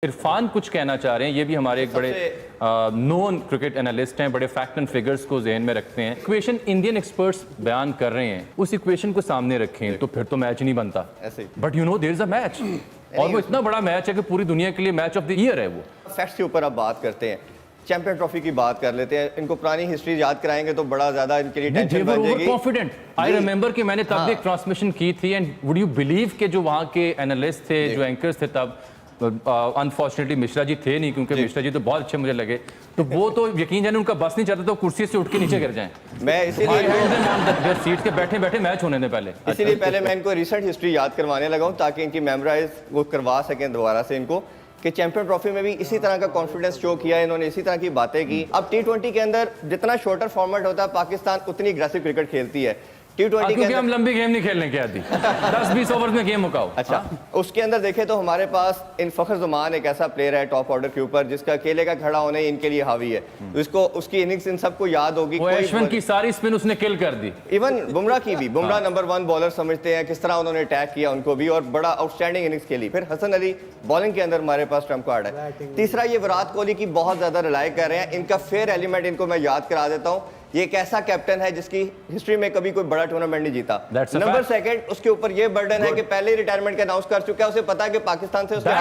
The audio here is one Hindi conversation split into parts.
इरफान कुछ कहना चाह रहे हैं, ये भी हमारे एक बड़े नोन क्रिकेट एनालिस्ट हैं, बड़े फैक्ट एंड फिगर्स को जहन में रखते हैं। इक्वेशन इंडियन एक्सपर्ट्स बयान कर रहे हैं, उस इक्वेशन को सामने रखें तो फिर तो मैच नहीं बनता। But you know there is a match, और वो इतना बड़ा मैच है कि पूरी दुनिया के लिए मैच ऑफ द ईयर है। वो फैक्ट्स के ऊपर अब बात करते हैं, चैंपियन ट्रॉफी की बात कर लेते हैं। इनको पुरानी हिस्ट्री याद कराएंगे तो बड़ा ज्यादा इनके लिए टेंशन बन जाएगी। कॉन्फिडेंट आई रिमेंबर कि मैंने तब भी एक ट्रांसमिशन की थी, एंड वुड यू बिलीव के जो वहाँ के एनालिस्ट थे, जो एंकर्स थे तब, अनफॉर्चुनेटली मिश्रा जी थे नहीं, क्योंकि मिश्रा जी तो बहुत अच्छे मुझे लगे, तो वो तो यकीन जाने उनका बस नहीं चाहता तो कुर्सी से उठ के नीचे गिर जाएं। मैं इसीलिए सीट के बैठे बैठे मैच होने दे पहले, इसीलिए पहले मैं इनको रिसेंट हिस्ट्री याद करवाने लगा हूं ताकि इनकी मेमोराइज वो करवा सकें दोबारा से इनको, कि चैंपियन ट्रॉफी में भी इसी तरह का कॉन्फिडेंस शो किया, इन्होंने इसी तरह की बातें की। अब टी20 के अंदर जितना शॉर्टर फॉर्मेट होता है, पाकिस्तान उतनी अग्रेसिव क्रिकेट खेलती है। टी20 क्योंकि हम लंबी गेम नहीं खेलने के आदी 10-20 ओवर में गेम मुकाओ। अच्छा, उसके अंदर देखें तो हमारे पास इन फखर ज़मान एक ऐसा प्लेयर है टॉप ऑर्डर के ऊपर जिसका अकेले का खड़ा होने इनके लिए हावी है। तो इसको उसकी इनिंग्स इन सबको याद होगी। यशवंत की सारी स्पिन उसने किल कर दी, इवन बुमराह की भी। बुमराह नंबर 1 बॉलर समझते हैं, किस तरह उन्होंने अटैक किया उनको भी, और बड़ा आउटस्टैंडिंग इनिंग्स खेली। फिर हसन अली बॉलिंग के अंदर हमारे पास ट्रम्प कार्ड है। तीसरा ये विराट कोहली की बहुत ज्यादा रिलाई कर रहे हैं। इनका फेयर एलिमेंट इनको मैं याद करा देता हूँ। ये एक ऐसा कैप्टन है जिसकी हिस्ट्री में कभी कोई बड़ा टूर्नामेंट नहीं जीता। नंबर सेकंड, उसके ऊपर ये बर्डन है कि पहले ही रिटायरमेंट का अनाउंस कर चुका है। उसे पता है कि पाकिस्तान से उसका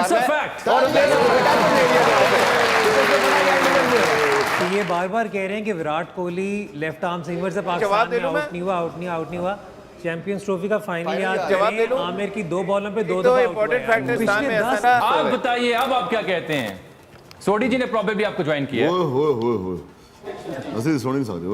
तो ये बार बार कह रहे हैं कि Virat Kohli left arm swinger से पाकिस्तान में आउट नहीं हुआ। चैंपियंस ट्रॉफी का फाइनल याद करें, आमिर की 2 बॉलों पे 2 दफा। आप बताइए, अब आप क्या कहते हैं? सोडी जी ने प्रॉब्लम भी आपको ज्वाइन किया है। ਅਸੀਂ ਸੁਣ ਨਹੀਂ ਸਕਦੇ।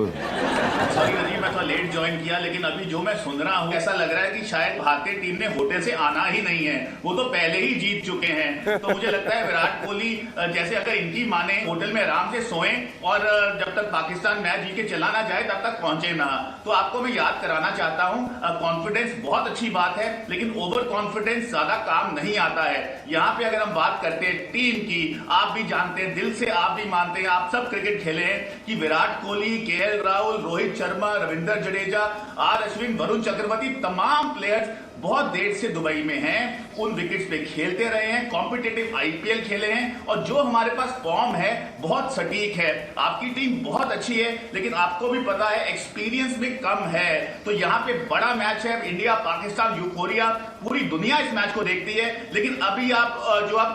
सॉरी नजीर, मैं थोड़ा लेट ज्वाइन किया, लेकिन अभी जो मैं सुन रहा हूँ ऐसा लग रहा है कि शायद भारतीय टीम ने होटल से आना ही नहीं है, वो तो पहले ही जीत चुके हैं। तो मुझे लगता है विराट कोहली जैसे अगर इनकी माने होटल में आराम से सोएं और जब तक पाकिस्तान मैच जीत के चला ना जाए तब तक पहुंचे ना। तो आपको मैं याद कराना चाहता हूँ, कॉन्फिडेंस बहुत अच्छी बात है, लेकिन ओवर कॉन्फिडेंस ज्यादा काम नहीं आता है। यहाँ पे अगर हम बात करते हैं टीम की, आप भी जानते हैं, दिल से आप भी मानते हैं, आप सब क्रिकेट खेले हैं कि विराट कोहली, केएल राहुल, रोहित शर्मा, रविंद्र जडेजा, आर अश्विन, वरुण चक्रवर्ती, तमाम प्लेयर्स बहुत देर से दुबई में हैं, उन विकेट्स पे खेलते रहे हैं, कॉम्पिटिटिव आईपीएल खेले हैं, और जो हमारे पास फॉर्म है बहुत सटीक है। आपकी टीम बहुत अच्छी है, लेकिन आपको भी पता है एक्सपीरियंस भी कम है। तो यहाँ पे बड़ा मैच है, इंडिया पाकिस्तान यूफोरिया, पूरी दुनिया इस मैच को देखती है। लेकिन अभी आप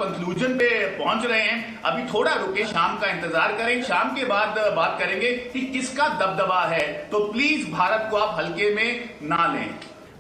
कंक्लूजन पे पहुंच रहे हैं, अभी थोड़ा रुके, शाम का इंतजार करें, शाम के बाद बात करेंगे कि किसका दबदबा है। तो प्लीज भारत को आप हल्के में ना लें।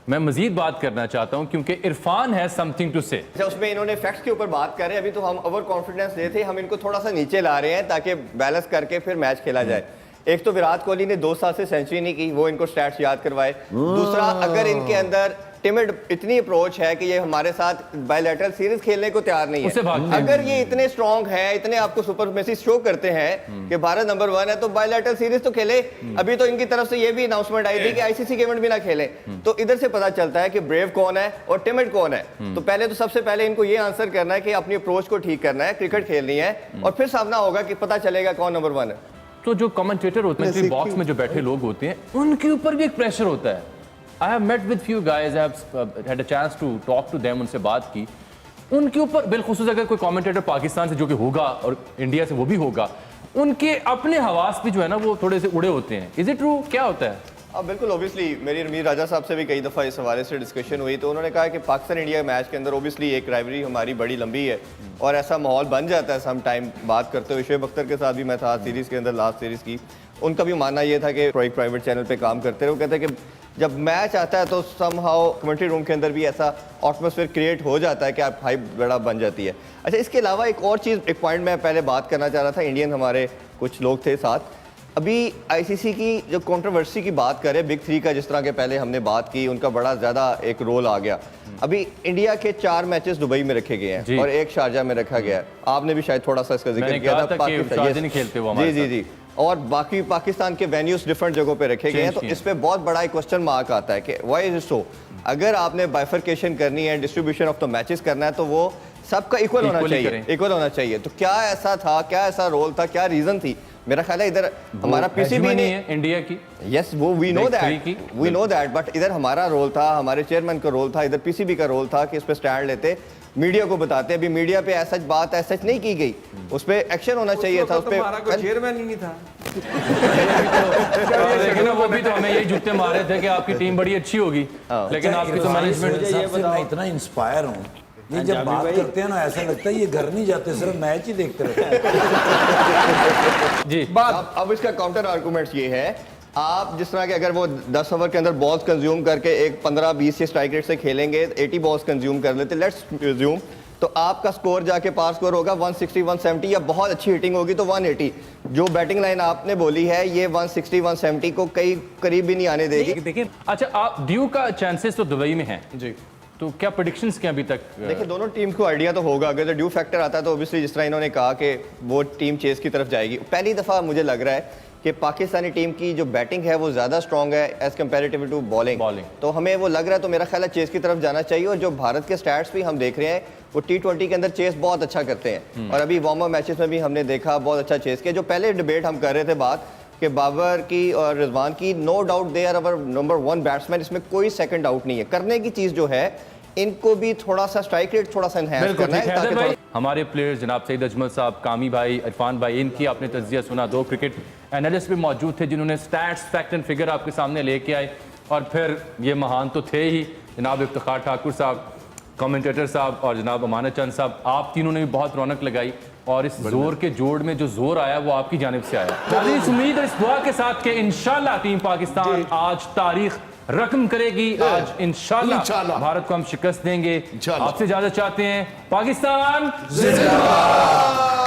मैं मजीद बात करना चाहता हूं क्योंकि इरफान है समथिंग टू से। उसमें इन्होंने फैक्ट्स के ऊपर बात कर रहे हैं। अभी तो हम ओवर कॉन्फिडेंस देते, हम इनको थोड़ा सा नीचे ला रहे हैं ताकि बैलेंस करके फिर मैच खेला जाए। एक तो विराट कोहली ने 2 साल से सेंचुरी नहीं की, वो इनको स्टैट्स याद करवाए। दूसरा, अगर इनके अंदर टिमिड इतनी अप्रोच है कि ये हमारे साथ बायलैटरल सीरीज खेलने को तैयार नहीं है। अगर ये इतने स्ट्रांग है, इतने आपको सुपरमेसी शो करते हैं कि भारत नंबर 1 है, तो बायलैटरल सीरीज तो खेले। अभी तो इनकी तरफ से ये भी अनाउंसमेंट आई थी कि आईसीसी गेम भी ना खेले। तो इधर से पता चलता है कि ब्रेव कौन है और टिमिड कौन है। तो पहले तो सबसे पहले इनको ये आंसर करना है कि अपनी अप्रोच को ठीक करना है, क्रिकेट खेलनी है, और फिर सामना होगा कि पता चलेगा कौन नंबर 1 है। तो जो कमेंटेटर होते हैं, बॉक्स में जो बैठे लोग होते हैं, उनके ऊपर भी एक प्रेशर होता है। I have met with few guys, I have had a chance to talk to them, उनसे बात की। उनके ऊपर बिलखुसूस अगर कोई कमेंटेटर पाकिस्तान से जो कि होगा और इंडिया से वो भी होगा, उनके अपने हवास भी जो है ना वो थोड़े से उड़े होते हैं। Is it true? क्या होता है? बिल्कुल, ऑब्वियसली मेरी मीर राजा साहब से भी कई दफ़ा इस हवाले से डिस्कशन हुई, तो उन्होंने कहा कि पाकिस्तान इंडिया मैच के अंदर ऑब्वियसली एक राइवरी हमारी बड़ी लंबी है और ऐसा माहौल बन जाता है सम टाइम। बात करते हुए शुएब अख्तर के साथ भी मैं था सीरीज़ के अंदर, लास्ट सीरीज़ की, उनका भी मानना ये था कि एक प्राइवेट चैनल पे काम करते रहे। वो कहते हैं कि जब मैच आता है तो समहाउ कमेंट्री रूम के अंदर भी ऐसा एटमॉस्फेयर क्रिएट हो जाता है कि आप हाइप बड़ा बन जाती है। अच्छा, इसके अलावा एक और चीज़, एक पॉइंट मैं पहले बात करना चाह रहा था। इंडियन हमारे कुछ लोग थे साथ, अभी आईसीसी की जो कंट्रोवर्सी की बात करें, बिग 3 का जिस तरह के पहले हमने बात की, उनका बड़ा ज़्यादा एक रोल आ गया। अभी इंडिया के 4 मैचेस दुबई में रखे गए हैं और 1 शारजा में रखा गया है। आपने भी शायद थोड़ा सा इसका जिक्र किया था। जी, और बाकी पाकिस्तान के वेन्यूज डिफरेंट जगहों पे रखे गए हैं। तो इस पे बहुत बड़ा एक क्वेश्चन मार्क आता है कि व्हाई इज इट सो। अगर आपने बाइफरकेशन करनी है, डिस्ट्रीब्यूशन ऑफ द मैचेस करना है, तो वो सबका इक्वल होना चाहिए। तो क्या ऐसा था, क्या ऐसा रोल था, क्या रीजन थी? मेरा ख्याल है इधर हमारा पीसीबी नहीं है इंडिया की। यस, वो वी नो दैट, बट इधर हमारा रोल था, हमारे चेयरमैन का रोल था, इधर पीसीबी का रोल था कि इस पे स्टैंड लेते। मीडिया को बताते हैं। अभी मीडिया पे ऐसा बात ऐसा नहीं की गई, उस पर एक्शन होना चाहिए था। उस पर चेयरमैन ही नहीं था। लेकिन वो भी तो हमें यही जूते मारे थे कि आपकी टीम बड़ी अच्छी होगी, लेकिन आपकी तो मैनेजमेंट। मैं इतना इंस्पायर हूँ, ये जब बात करते हैं ना ऐसा लगता है ये घर नहीं जाते, सिर्फ मैच ही देखते रहते हैं। जी अब इसका काउंटर आर्गूमेंट्स ये है, आप जिस तरह के अगर वो 10 ओवर के अंदर बॉल्स कंज्यूम करके एक 15-20 के स्ट्राइक रेट से खेलेंगे, 80 बॉल्स कंज्यूम कर लेते, लेट्स रिज्यूम, तो आपका स्कोर जाके पार स्कोर होगा 160 170, या बहुत अच्छी हिटिंग होगी तो 180। जो बैटिंग लाइन आपने बोली है ये 160 170 को कई करीब भी नहीं आने देगी। देखिए अच्छा, आप ड्यू का चांसेस तो दुबई में हैं जी, तो क्या प्रेडिक्शंस क्या अभी तक? देखिए दोनों टीम्स को आइडिया तो होगा, अगर ड्यू फैक्टर आता है तो ऑब्वियसली जिस तरह इन्होंने कहा कि वो टीम चेस की तरफ जाएगी। पहली दफ़ा मुझे लग रहा है कि पाकिस्तानी टीम की जो बैटिंग है वो ज़्यादा स्ट्रॉन्ग है एज कम्पेरेटिव टू बॉलिंग, तो हमें वो लग रहा है, तो मेरा ख्याल है चेस की तरफ जाना चाहिए। और जो भारत के स्टैट्स भी हम देख रहे हैं वो T20 के अंदर चेस बहुत अच्छा करते हैं, और अभी वार्म अप मैचेस में भी हमने देखा बहुत अच्छा चेस किया। जो पहले डिबेट हम कर रहे थे बात कि बाबर की और रिजवान की, no doubt they are our number 1 batsman, इसमें कोई सेकंड आउट नहीं है। करने की चीज़ जो है इनको भी थोड़ा सा स्ट्राइक रेट थोड़ा सा एनहांस करना है ताकि भाई, हमारे प्लेयर्स जनाब सईद अजमल साहब, कामी भाई, इरफान भाई, इनकी आपने तज्जिया सुना, 2 क्रिकेट एनालिस्ट भी मौजूद थे जिन्होंने स्टैट्स फैक्ट एंड फिगर आपके सामने लेके आए, और फिर ये महान तो थे ही जनाब इफ्तिखार ठाकुर साहब, कमेंटेटर साहब, और जनाब अमानत चंद साहब, आप तीनों ने भी बहुत रौनक लगाई, और इस जोर के जोड़ में जो जोर आया वो आपकी जानिब से आया। इस उम्मीद और इस दुआ के साथ कि इंशाल्लाह टीम पाकिस्तान आज तारीख रकम करेगी, आज इंशाल्लाह भारत को हम शिकस्त देंगे। आपसे इजाजत चाहते हैं। पाकिस्तान जिंदाबाद।